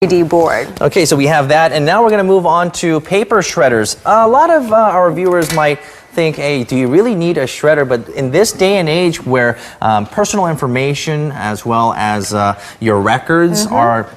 3D board. Okay, so we have that, and now we're going to move on to paper shredders. A lot of our viewers might think, hey, do you really need a shredder? But in this day and age where personal information as well as your records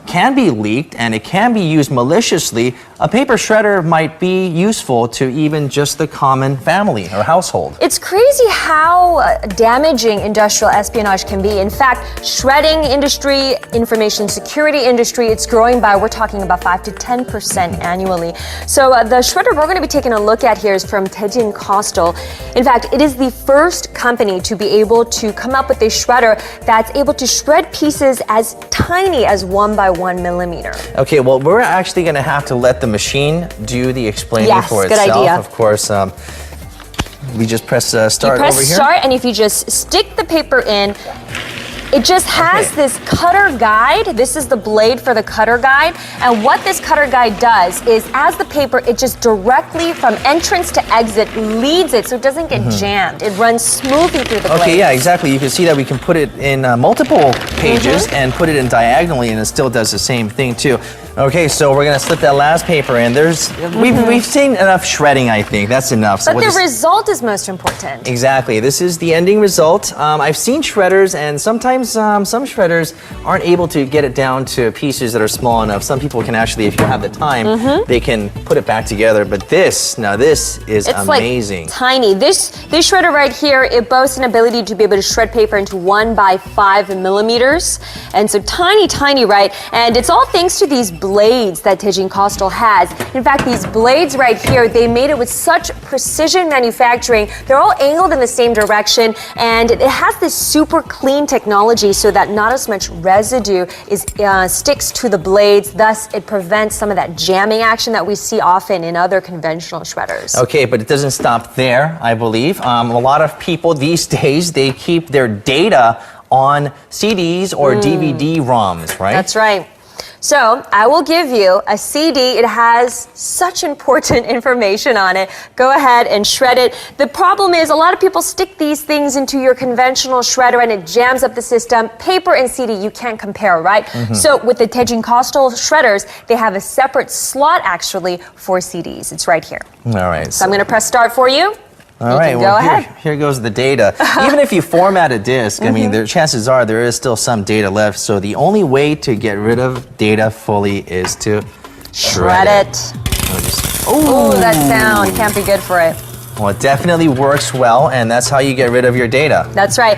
can be leaked and it can be used maliciously, a paper shredder might be useful to even just the common family or household. It's crazy how damaging industrial espionage can be. In fact, shredding industry, information security industry, it's growing by, we're talking about 5 to 10% annually. So the shredder we're going to be taking a look at here is from 대진코스탈. In fact, it is the first company to be able to come up with a shredder that's able to shred pieces as tiny as 1 by 1 millimeter. Okay, well, we're actually going to have to let the machine do the explaining for itself. Good idea. Of course, we just press start you press over here. Start, and if you just stick the paper in, it just has this cutter guide. This is the blade for the cutter guide. And what this cutter guide does is, as the paper, it just directly from entrance to exit leads it so it doesn't get jammed. It runs smoothly through the blade. Okay, yeah, exactly. You can see that we can put it in multiple pages and put it in diagonally, and it still does the same thing too. Okay, so we're gonna slip that last paper in. We've seen enough shredding, I think. That's enough. So but the result is most important. Exactly. This is the ending result. I've seen shredders, and sometimes some shredders aren't able to get it down to pieces that are small enough. Some people can actually, if you have the time, they can put it back together. But this is amazing. Like tiny. This shredder right here, it boasts an ability to be able to shred paper into 1 by 5 millimeters. And so tiny, right? And it's all thanks to these blades that 대진코스탈 has. In fact, these blades right here, they made it with such precision manufacturing. They're all angled in the same direction, and it has this super clean technology so that not as much residue sticks to the blades. Thus, it prevents some of that jamming action that we see often in other conventional shredders. Okay, but it doesn't stop there, I believe. A lot of people these days, they keep their data on CDs or DVD-ROMs, right? That's right. So I will give you a CD. It has such important information on it. Go ahead and shred it. The problem is a lot of people stick these things into your conventional shredder and it jams up the system. Paper and CD, you can't compare, right? So with the 대진코스탈 shredders, they have a separate slot actually for CDs. It's right here. All right. So I'm going to press start for you. All right, well, here goes the data. Even if you format a disk, I mean, the chances are there is still some data left. So the only way to get rid of data fully is to shred it. Oh, that sound can't be good for it. Well, it definitely works well, and that's how you get rid of your data. That's right.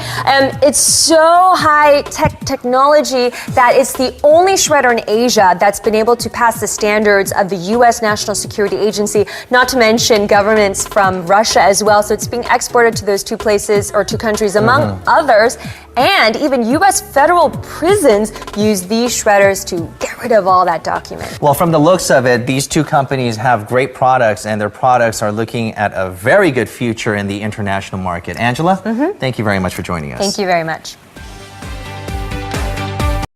It's so high-tech technology that it's the only shredder in Asia that's been able to pass the standards of the U.S. National Security Agency, not to mention governments from Russia as well. So it's being exported to those two places or two countries, among others. And even U.S. federal prisons use these shredders to get rid of all that document. Well, from the looks of it, these two companies have great products, and their products are looking at a very good future in the international market. Angela, thank you very much for joining us. Thank you very much.